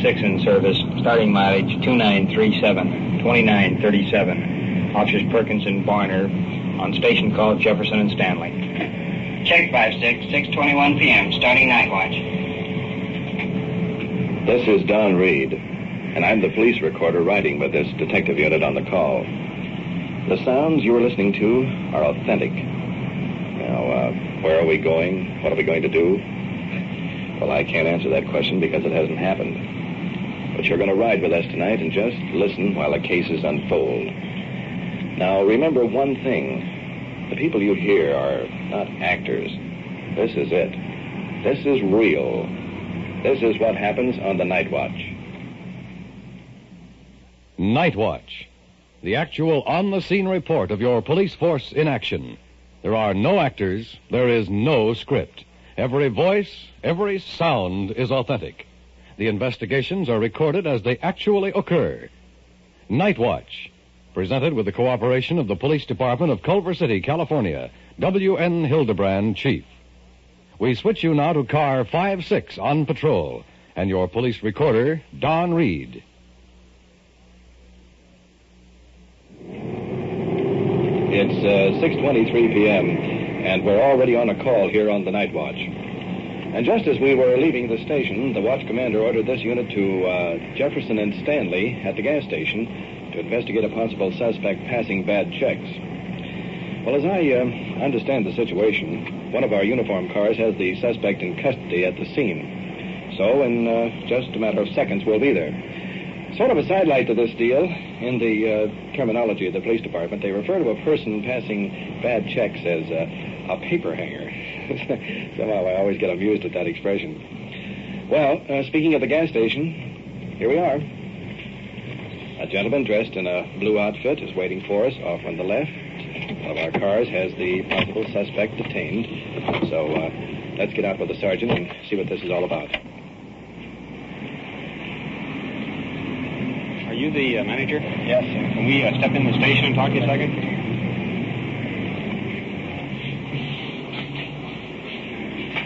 6 in service, starting mileage 2937, 2937. Officers Perkins and Barner on station called Jefferson and Stanley. Check 5-6, 6:21 p.m., starting night watch. This is Don Reed, and I'm the police recorder riding with this detective unit on the call. The sounds you are listening to are authentic. Now, where are we going? What are we going to do? Well, I can't answer that question because it hasn't happened. But you're going to ride with us tonight and just listen while the cases unfold. Now, remember one thing. The people you hear are not actors. This is it. This is real. This is what happens on the Night Watch. Night Watch. The actual on-the-scene report of your police force in action. There are no actors. There is no script. Every voice, every sound is authentic. The investigations are recorded as they actually occur. Night Watch. Presented with the cooperation of the Police Department of Culver City, California. W.N. Hildebrand, Chief. We switch you now to car 5-6 on patrol, and your police recorder, Don Reed. It's 6:23 p.m., and we're already on a call here on the Night Watch. And just as we were leaving the station, the watch commander ordered this unit to Jefferson and Stanley at the gas station to investigate a possible suspect passing bad checks. Well, as I understand the situation, one of our uniformed cars has the suspect in custody at the scene. So in just a matter of seconds, we'll be there. Sort of a sidelight to this deal, in the terminology of the police department, they refer to a person passing bad checks as a paper hanger. Somehow I always get amused at that expression. Well, speaking of the gas station, here we are. A gentleman dressed in a blue outfit is waiting for us off on the left. One of our cars has the possible suspect detained. So let's get out with the sergeant and see what this is all about. Are you the manager? Yes, sir. Can we step in the station and talk to you a second?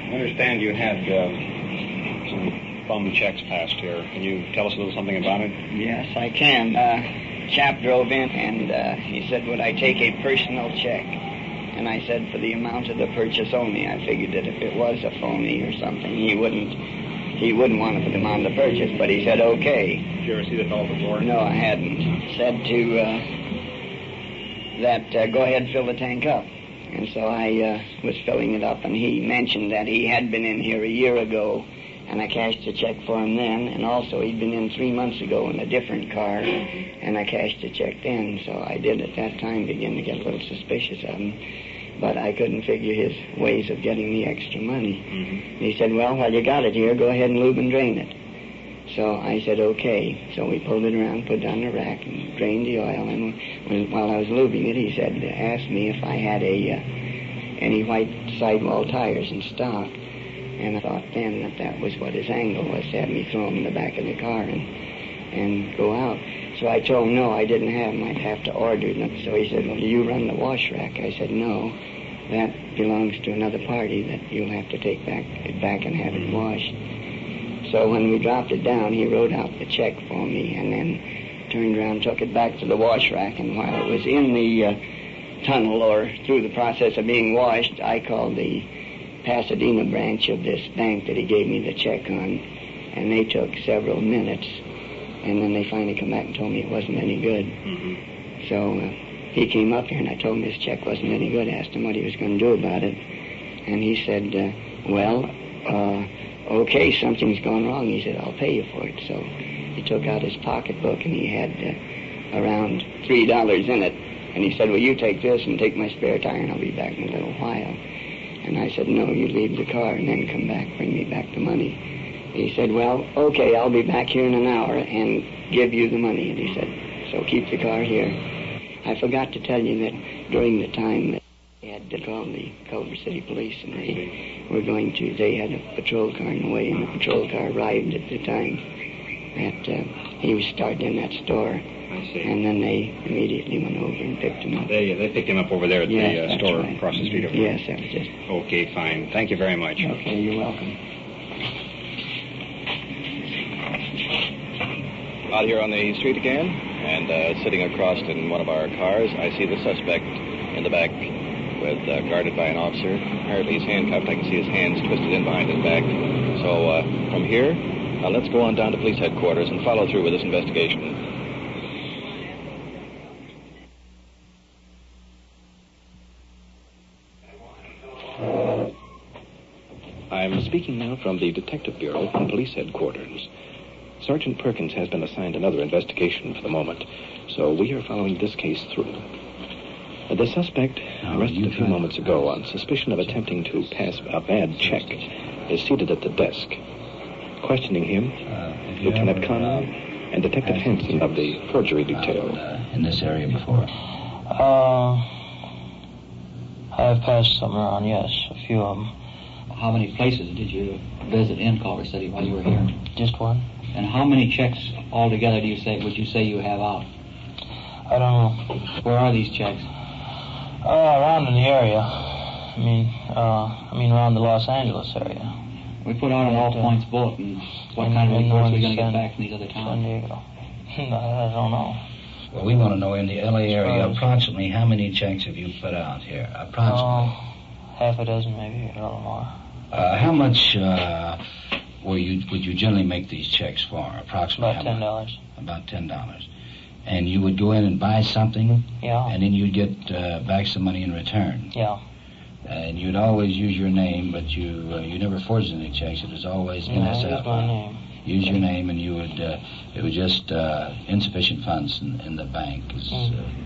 I understand you had some bum checks passed here. Can you tell us a little something about it? Yes, I can. Chap drove in and he said, would I take a personal check? And I said, for the amount of the purchase only. I figured that if it was a phony or something, he wouldn't want to put them on the purchase, but he said, okay. Did you ever see the fellow before? No, I hadn't. Said to go ahead, fill the tank up. And so I was filling it up, and he mentioned that he had been in here a year ago, and I cashed a check for him then, and also he'd been in 3 months ago in a different car, and I cashed a check then. So I did at that time begin to get a little suspicious of him. But I couldn't figure his ways of getting the extra money. Mm-hmm. He said, well, while you got it here, go ahead and lube and drain it. So I said, okay. So we pulled it around, put it on the rack, and drained the oil. And while I was lubing it, he said, asked me if I had any white sidewall tires in stock. And I thought then that was what his angle was, to have me throw them in the back of the car and go out. So I told him, no, I didn't have them. I'd have to order them. So he said, well, do you run the wash rack? I said, no, that belongs to another party that you'll have to take it back and have it washed. So when we dropped it down, he wrote out the check for me and then turned around and took it back to the wash rack. And while it was in the tunnel or through the process of being washed, I called the Pasadena branch of this bank that he gave me the check on, and they took several minutes. And then they finally come back and told me it wasn't any good. Mm-hmm. So he came up here and I told him his check wasn't any good. Asked him what he was going to do about it. And he said, okay, something's gone wrong. He said, I'll pay you for it. So he took out his pocketbook and he had around $3 in it. And he said, well, you take this and take my spare tire and I'll be back in a little while. And I said, no, you leave the car and then come back, bring me back the money. He said, well, okay, I'll be back here in an hour and give you the money. And he said, so keep the car here. I forgot to tell you that during the time that they had to call the Culver City Police, and they had a patrol car in the way, and the patrol car arrived at the time that he was starting in that store. I see. And then they immediately went over and picked him up. They picked him up over there at the store right. Across the street over there. Yes, that was it. Okay, fine. Thank you very much. Okay, you're welcome. Out here on the street again, and sitting across in one of our cars, I see the suspect in the back guarded by an officer. Apparently he's handcuffed. I can see his hands twisted in behind his back. So from here, let's go on down to police headquarters and follow through with this investigation. I'm speaking now from the Detective Bureau and Police Headquarters. Sergeant Perkins has been assigned another investigation for the moment, so we are following this case through. The suspect, arrested a few moments ago on suspicion of attempting to pass a bad check, is seated at the desk. Questioning him, Lieutenant Conrad and Detective Hanson of the forgery detail. In this area before? I've passed some around, yes, a few of them. How many places did you visit in Culver City while you were here? Just one. And how many checks altogether would you say you have out? I don't know. Where are these checks? Around in the area. I mean around the Los Angeles area. We put out an all points bulletin. What kind of reports are we going to get back from these other towns? San Diego. I don't know. Well, we want to know in the L.A. area approximately how many checks have you put out here? Approximately. Half a dozen, maybe, a little more. How much would you generally make these checks for? Approximately about $10. About $10. And you would go in and buy something? Yeah. And then you'd get back some money in return? Yeah. And you'd always use your name, but you never forged any checks. It was always NSF. Use my name. Use your name, and you would. It was just insufficient funds in the bank.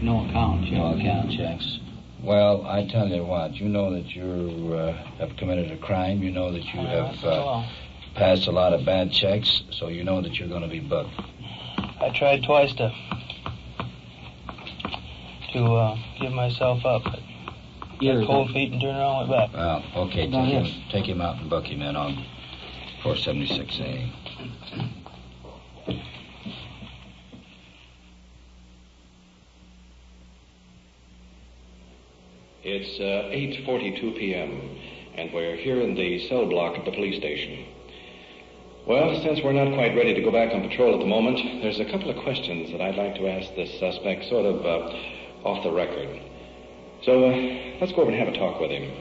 No account checks. No account checks. Well, I tell you what. You know that you have committed a crime. You know that you have passed a lot of bad checks. So you know that you're going to be booked. I tried twice to give myself up. But got cold feet and turned around and went back. Well, okay, take him out and book him in on 476A. It's 8:42 p.m., and we're here in the cell block at the police station. Well, since we're not quite ready to go back on patrol at the moment, there's a couple of questions that I'd like to ask this suspect, sort of off the record. So let's go over and have a talk with him.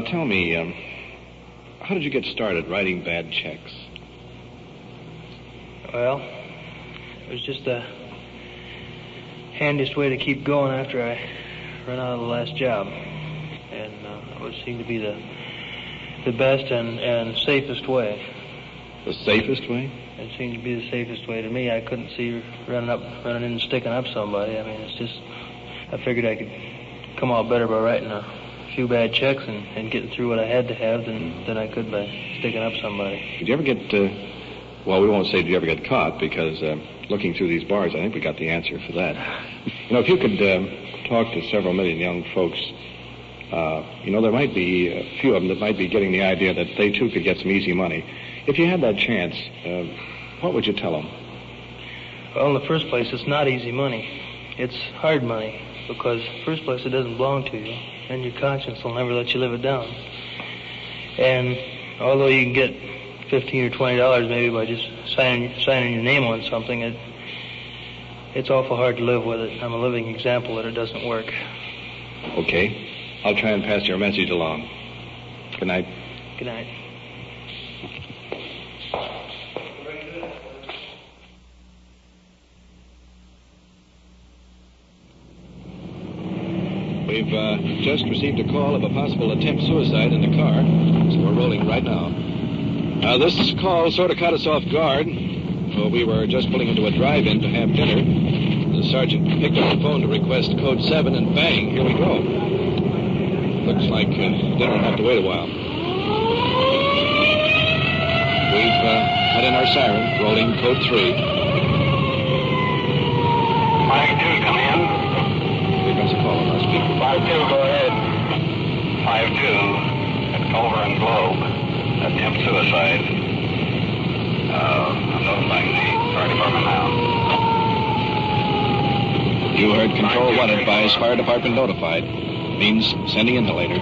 Tell me, how did you get started writing bad checks? Well, it was just the handiest way to keep going after I ran out of the last job. And it would seem to be the best and safest way. The safest way? It seemed to be the safest way to me. I couldn't see running in and sticking up somebody. I mean, it's just, I figured I could come out better by writing a few bad checks and getting through what I had to have than I could by sticking up somebody. Did you ever get, well, we won't say did you ever get caught, because looking through these bars, I think we got the answer for that. You know, if you could talk to several million young folks, you know, there might be a few of them that might be getting the idea that they, too, could get some easy money. If you had that chance, what would you tell them? Well, in the first place, it's not easy money. It's hard money, because, in the first place, it doesn't belong to you, and your conscience will never let you live it down. And although you can get $15 or $20 maybe by just signing your name on something, it's awful hard to live with it. I'm a living example that it doesn't work. Okay. I'll try and pass your message along. Good night. Good night. We've just received a call of a possible attempt suicide in the car, so we're rolling right now. This call sort of caught us off guard. Well, we were just pulling into a drive-in to have dinner. The sergeant picked up the phone to request code 7, and bang, here we go. Looks like dinner will have to wait a while. We've had in our siren, rolling code 3. 5-2, come in. Here comes a call on our speaker. 5-2, go ahead. 5-2 at Culver and Globe. Attempt suicide. I'm notifying the fire department now. You heard control 1 advise fire department notified. Means sending inhalator.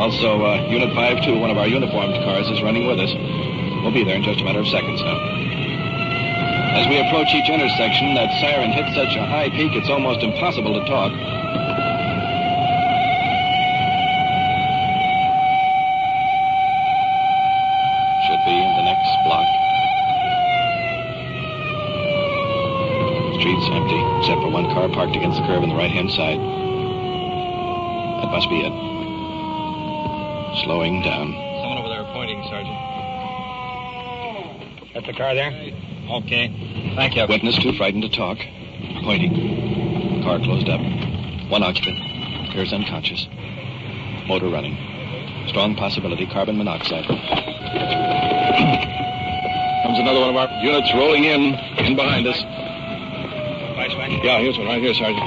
Also, Unit 5-2, one of our uniformed cars, is running with us. We'll be there in just a matter of seconds now. As we approach each intersection, that siren hits such a high peak it's almost impossible to talk. Should be in the next block. Street's empty, except for one car parked against the curb on the right-hand side. That must be it. Slowing down. Someone over there pointing, Sergeant. That's the car there? Okay. Thank you. Witness too frightened to talk. Pointing. Car closed up. One occupant. Appears unconscious. Motor running. Strong possibility carbon monoxide. Comes another one of our units rolling in behind us. Flashlight? Yeah, here's one right here, Sergeant.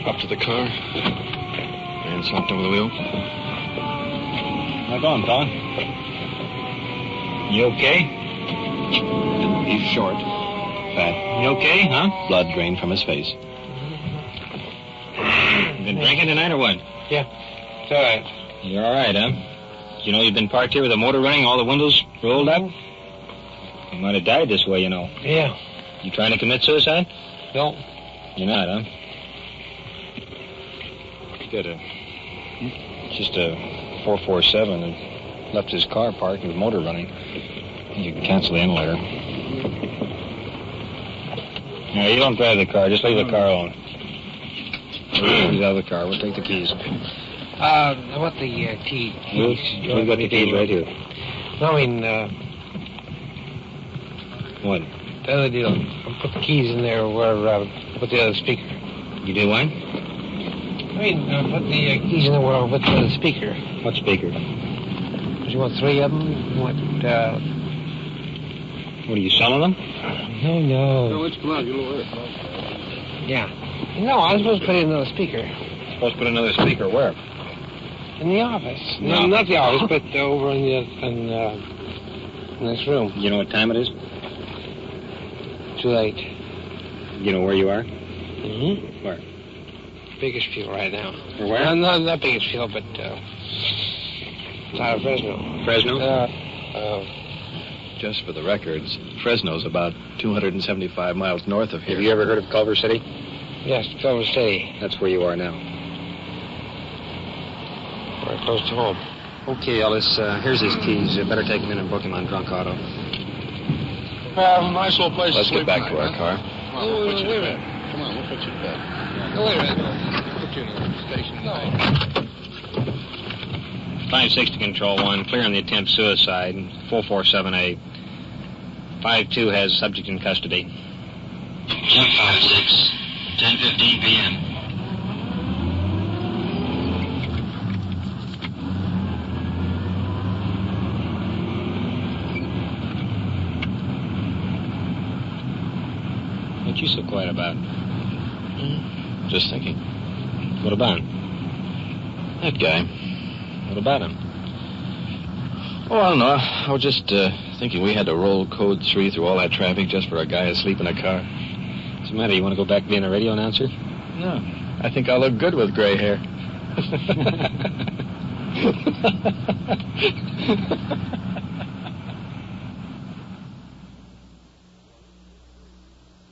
Up to the car. And slumped over the wheel. How going, fella? You okay? He's short. Fat. You okay, huh? Blood drained from his face. Been drinking tonight or what? Yeah. It's all right. You're all right, huh? You know you've been parked here with the motor running, all the windows rolled up? You might have died this way, you know. Yeah. You trying to commit suicide? No. You're not, huh? He got just a 447 and left his car parked with the motor running. You can cancel the later. No, you don't drive the car. Just leave the car alone. He's out of the car. We'll take the keys. I want the keys. We've got the keys right here. No, I mean, What? the other deal. I'll put the keys in there where put the other speaker. You do what? I mean, put the keys in there where I'll put the other speaker. What speaker? You want 3 of them? What are you selling them? No. let's come out. You'll work. Yeah. No, I was supposed to put in another speaker. Supposed to put another speaker where? In the office. No. Not the office, but over in this room. You know what time it is? Too late. You know where you are? Mm-hmm. Where? Bakersfield right now. Or where? Not Bakersfield, but out of Fresno. Fresno? Just for the records, Fresno's about 275 miles north of here. Have you ever heard of Culver City? Yes, Culver City. That's where you are now. We're close to home. Okay, Ellis, here's his keys. You better take him in and book him on drunk auto. Nice little place Let's get back to our car. Oh, wait a minute. Come on, we'll put you to bed. No, wait a minute. Put you in the station. No. 560 Control 1, clear on the attempt suicide, 447A. 52 has subject in custody. 1056, 10:15 p.m. What you so quiet about? Just thinking. What about? That guy. What about him? Oh, I don't know. I was just thinking we had to roll code 3 through all that traffic just for a guy asleep in a car. What's the matter? You want to go back being a radio announcer? No. I think I'll look good with gray hair.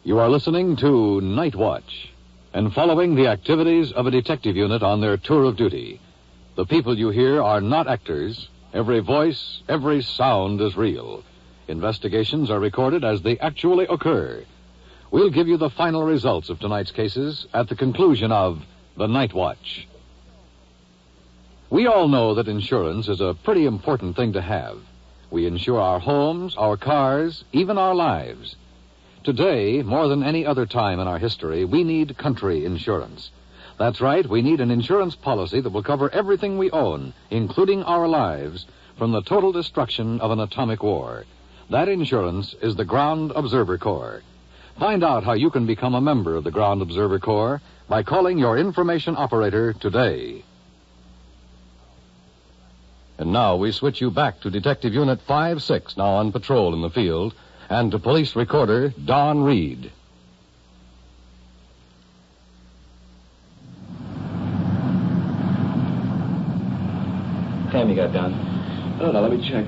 You are listening to Night Watch and following the activities of a detective unit on their tour of duty. The people you hear are not actors. Every voice, every sound is real. Investigations are recorded as they actually occur. We'll give you the final results of tonight's cases at the conclusion of The Night Watch. We all know that insurance is a pretty important thing to have. We insure our homes, our cars, even our lives. Today, more than any other time in our history, we need country insurance. That's right, we need an insurance policy that will cover everything we own, including our lives, from the total destruction of an atomic war. That insurance is the Ground Observer Corps. Find out how you can become a member of the Ground Observer Corps by calling your information operator today. And now we switch you back to Detective Unit 5-6, now on patrol in the field, and to Police Recorder Don Reed. time you got down? I don't know. Let me check.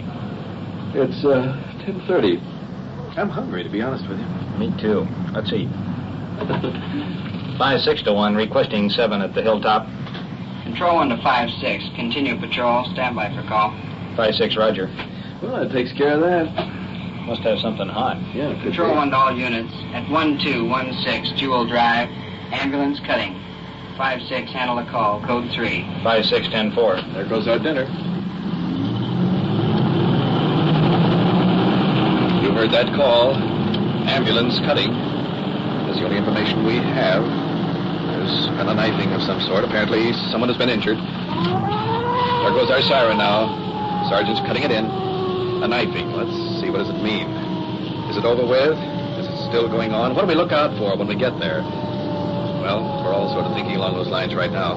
It's 10:30. I'm hungry, to be honest with you. Me too. Let's eat. 5-6 to 1, requesting 7 at the Hilltop. Control 1 to 5-6. Continue patrol. Stand by for call. 5-6, roger. Well, that takes care of that. Must have something hot. Yeah, it could Control be. 1 to all units. At 1216 Jewel Drive. Ambulance cutting. 5-6, handle the call. Code 3. 5-6, 10-4. There goes our dinner. You heard that call. Ambulance cutting. That's the only information we have. There's been a knifing of some sort. Apparently, someone has been injured. There goes our siren now. Sergeant's cutting it in. A knifing. Let's see, what does it mean? Is it over with? Is it still going on? What do we look out for when we get there? Well, we're all sort of thinking along those lines right now.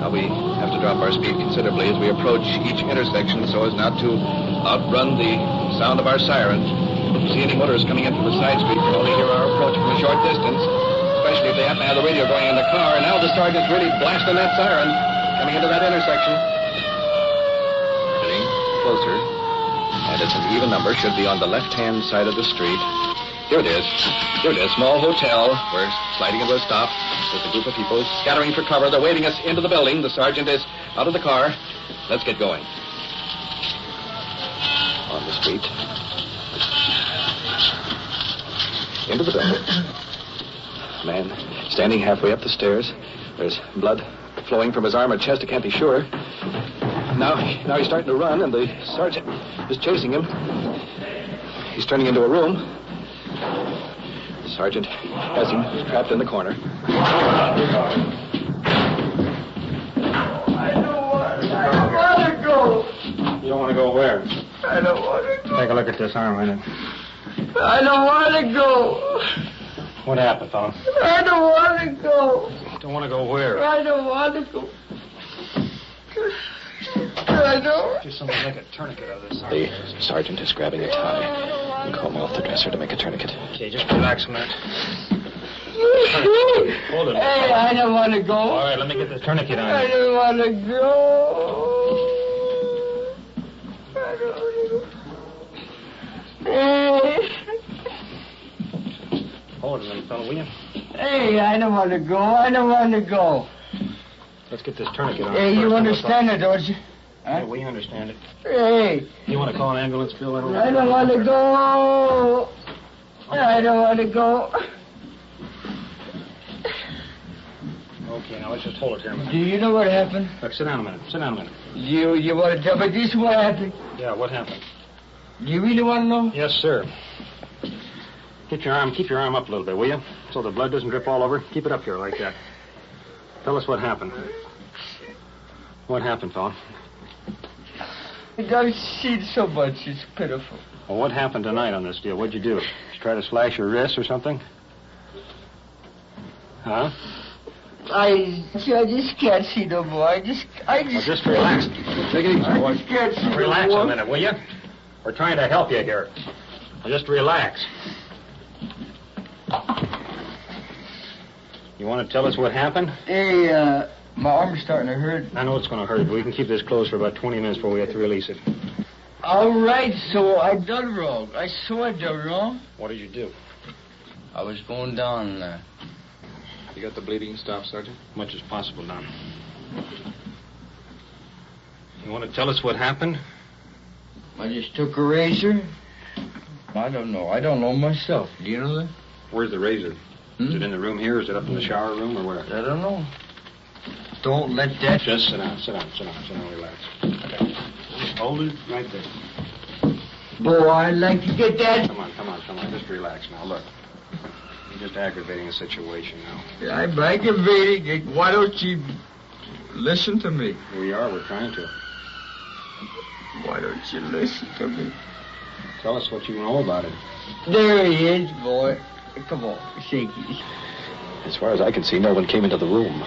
Now, we have to drop our speed considerably as we approach each intersection so as not to outrun the sound of our siren. If you see any motorists coming in from the side street, you can only hear our approach from a short distance, especially if they happen to have the radio going in the car. And now the sergeant's really blasting that siren coming into that intersection. Getting closer. And it's an even number. Should be on the left-hand side of the street. Here it is. Here it is. Small hotel. We're sliding into a stop with a group of people scattering for cover. They're waving us into the building. The sergeant is out of the car. Let's get going. On the street. Into the building. Man standing halfway up the stairs. There's blood flowing from his arm or chest. I can't be sure. Now he's starting to run, and the sergeant is chasing him. He's turning into a room. The sergeant has him trapped in the corner. I don't want to go. You don't want to go where? I don't want to go. Take a look at this arm, ain't it? I don't want to go. What happened, fella? I don't want to go. Don't want to go where? I don't want to go. I don't. Just someone make a tourniquet of this arm. The sergeant is grabbing a tie and combing off the dresser to make a tourniquet. Okay, just relax a minute. Hold it. Hey, I don't want to go. All right, let me get this tourniquet on I you. don't want to go. I don't want to go. Hey. Hold it a minute, fella, will you? Hey, I don't want to go. I don't want to go. Let's get this tourniquet on. Hey, you understand it, don't you? Yeah, we understand it. Hey, You want to call an ambulance, Bill? I don't want to go. I don't want to go. Okay, now let's just hold it here a minute. Do you know what happened? Look, sit down a minute. Sit down a minute. You want to tell me this what happened? Yeah, what happened? Do you really want to know? Yes, sir. Keep your arm up a little bit, will you? So the blood doesn't drip all over. Keep it up here like that. Tell us what happened. What happened, fella? I don't see it so much. It's pitiful. Well, what happened tonight on this deal? What'd you do? Did you try to slash your wrist or something? Huh? I just can't see no more. I just. Well, just relax. Take it easy, I boy. just can't see Relax no more. a minute, will you? We're trying to help you here. Now, just relax. You want to tell us what happened? Hey, my arm's starting to hurt. I know it's going to hurt, but we can keep this closed for about 20 minutes before we have to release it. All right, so I done wrong. I saw I done wrong. What did you do? I was going down there. You got the bleeding stopped, Sergeant? Much as possible, Don. You want to tell us what happened? I just took a razor. I don't know. I don't know myself. Do you know that? Where's the razor? Is it in the room here? Is it up in the shower room or where? I don't know. Don't let that... Just sit down, relax. Okay. Just hold it right there. Boy, I'd like to get that... Come on. Just relax now. Look. You're just aggravating the situation now. I'm aggravating it. Why don't you listen to me? We are. We're trying to. Why don't you listen to me? Tell us what you know about it. There he is, boy. Come on, shake it. As far as I can see, no one came into the room.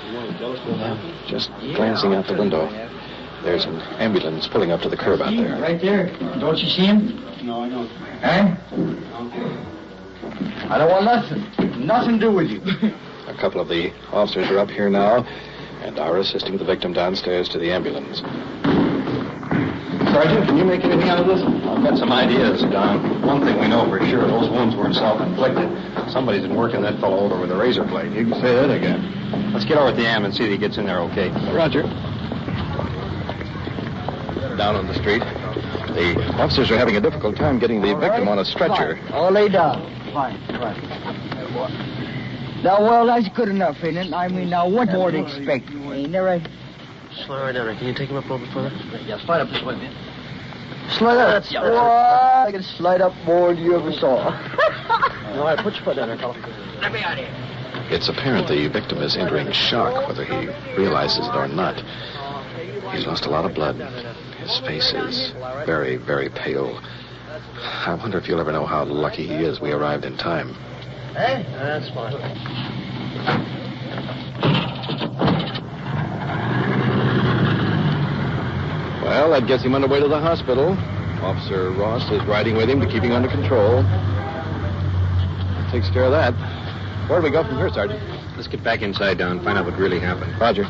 You want to tell us what happened? Just glancing out the window. There's an ambulance pulling up to the curb out there. Right there. Don't you see him? No, I don't. Huh? I don't want nothing to do with you. A couple of the officers are up here now, and are assisting the victim downstairs to the ambulance. Sergeant, can you make anything out of this? I've got some ideas, Don. One thing we know for sure, those wounds weren't self-inflicted. Somebody's been working that fellow over with a razor blade. You can say that again. Let's get over at the am and see that he gets in there okay. Roger. Down on the street, the officers are having a difficult time getting the victim on a stretcher. All lay down. Fine. Now, well, that's good enough, ain't it? I mean, now, what more to expect? Ain't there a... Slow right down there. Can you take him up a little bit further? Yeah, slide up this way, man. Slide up. That's- I can slide up more than you ever saw. All right, put your foot down there, fella. Let me out of here. It's apparent the victim is entering shock, whether he realizes it or not. He's lost a lot of blood. His face is very, very pale. I wonder if you'll ever know how lucky he is we arrived in time. Hey? That's fine. Well, that gets him underway to the hospital. Officer Ross is riding with him to keep him under control. That takes care of that. Where do we go from here, Sergeant? Let's get back inside, Don, find out what really happened. Roger.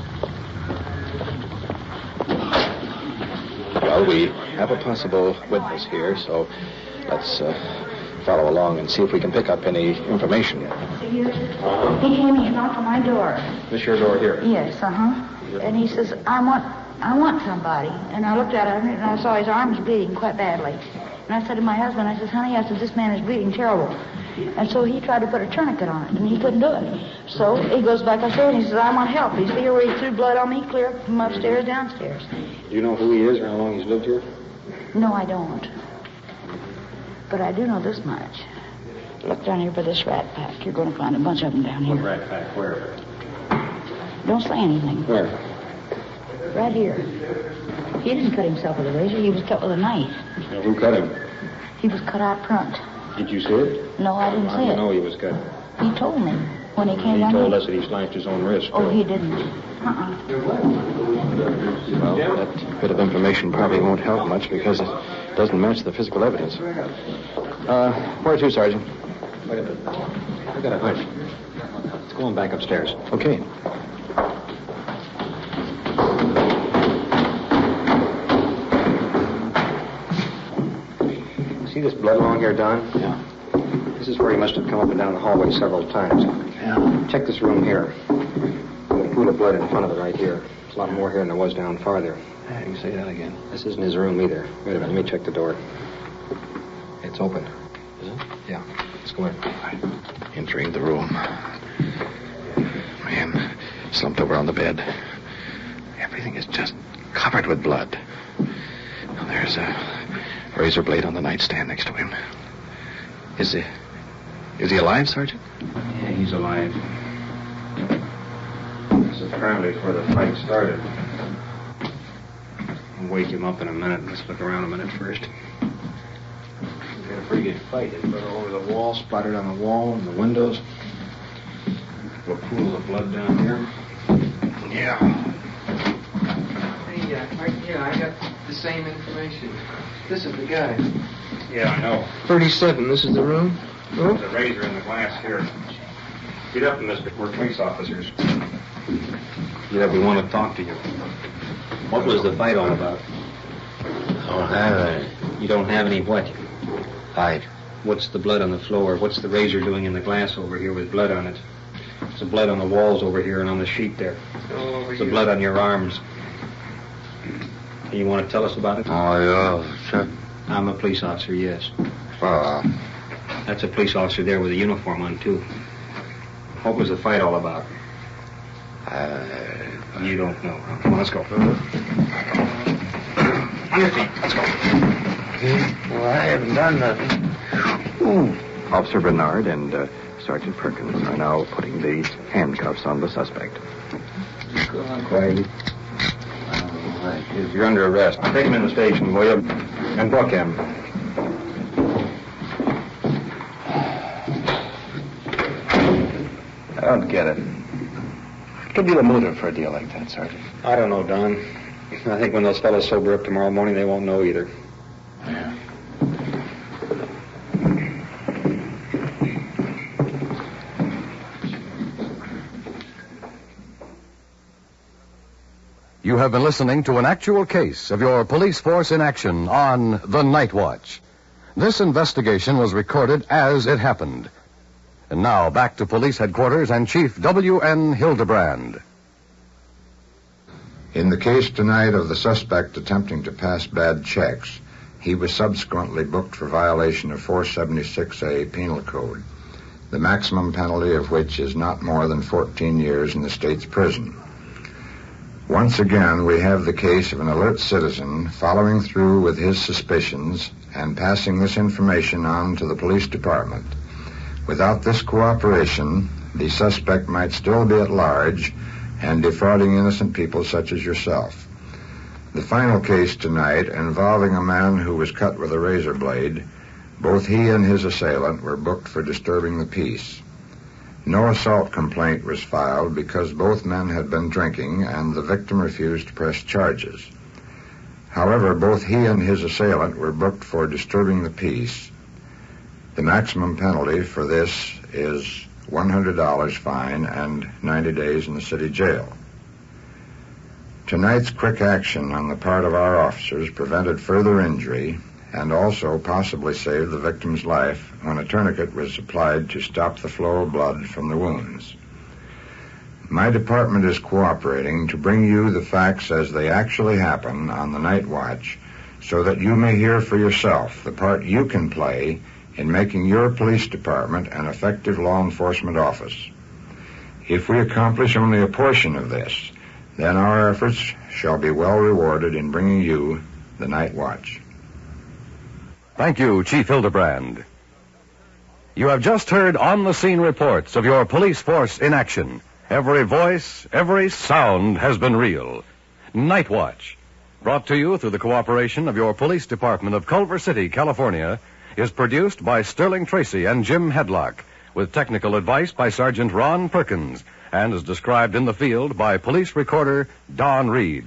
Well, we have a possible witness here, so let's follow along and see if we can pick up any information. He came, he knocked on my door. This your door here? Yes, And he says, I want somebody. And I looked at him and I saw his arms bleeding quite badly. And I said to my husband, I said, honey, I said, this man is bleeding terrible. And so he tried to put a tourniquet on it, and he couldn't do it. So he goes back upstairs and he says, I want help. He's here where he threw blood on me, clear from upstairs, downstairs. Do you know who he is or how long he's lived here? No, I don't. But I do know this much. Look down here by this rat pack. You're going to find a bunch of them down here. What rat pack? Where? Don't say anything. Where? Right here. He didn't cut himself with a razor. He was cut with a knife. Now, who cut him? He was cut out front. Did you see it? No, I didn't see I it. know he was cut. He told me when he came He down told here. us that he sliced his own wrist. Oh, he didn't. Well, that bit of information probably won't help much because it doesn't match the physical evidence. Where to, Sergeant? Wait a minute. I got a hunch. Let's go on back upstairs. Okay. See this blood along here, Don? Yeah. This is where he must have come up and down the hallway several times. Yeah. Check this room here. There's a pool of blood in front of it right here. There's a lot more here than there was down farther. You can say that again. This isn't his room either. Wait a minute, let me check the door. It's open. Is it? Yeah. Let's go in. Entering the room. Man, slumped over on the bed. Everything is just covered with blood. Now, there's a razor blade on the nightstand next to him. Is he alive, Sergeant? Yeah, he's alive. This is apparently where the fight started. I'll wake him up in a minute. Let's look around a minute first. We had a pretty good fight. There's blood all over the wall, splattered on the wall and the windows. A pool of blood down here. Yeah. Hey, I got the same information. This is the guy. Yeah, I know. 37, this is the room? There's a razor in the glass here. Get up, mister. We're police officers. Get up, we want to talk to you. What was the fight all about? I don't have any. You don't have any what? Fight. What's the blood on the floor? What's the razor doing in the glass over here with blood on it? There's the blood on the walls over here and on the sheet there. There's the blood on your arms. You want to tell us about it? Oh, yeah, sure. I'm a police officer, yes. That's a police officer there with a uniform on, too. What was the fight all about? You don't know. Come on, let's go. On your feet. Let's go. Well, I haven't done nothing. Officer Bernard and Sergeant Perkins are now putting the handcuffs on the suspect. Go on, quietly. You're under arrest. Take him in the station, will you? And book him. I don't get it. What could be the motive for a deal like that, Sergeant? I don't know, Don. I think when those fellows sober up tomorrow morning, they won't know either. Yeah. You have been listening to an actual case of your police force in action on The Night Watch. This investigation was recorded as it happened. And now, back to police headquarters and Chief W.N. Hildebrand. In the case tonight of the suspect attempting to pass bad checks, he was subsequently booked for violation of 476A Penal Code, the maximum penalty of which is not more than 14 years in the state's prison. Once again, we have the case of an alert citizen following through with his suspicions and passing this information on to the police department. Without this cooperation, the suspect might still be at large and defrauding innocent people such as yourself. The final case tonight, involving a man who was cut with a razor blade, both he and his assailant were booked for disturbing the peace. No assault complaint was filed because both men had been drinking and the victim refused to press charges. However, both he and his assailant were booked for disturbing the peace. The maximum penalty for this is $100 fine and 90 days in the city jail. Tonight's quick action on the part of our officers prevented further injury and also possibly saved the victim's life when a tourniquet was applied to stop the flow of blood from the wounds. My department is cooperating to bring you the facts as they actually happen on the night watch so that you may hear for yourself the part you can play in making your police department an effective law enforcement office. If we accomplish only a portion of this, then our efforts shall be well rewarded in bringing you the night watch. Thank you, Chief Hildebrand. You have just heard on-the-scene reports of your police force in action. Every voice, every sound has been real. Night Watch, brought to you through the cooperation of your police department of Culver City, California, is produced by Sterling Tracy and Jim Hedlock, with technical advice by Sergeant Ron Perkins, and is described in the field by police recorder Don Reed.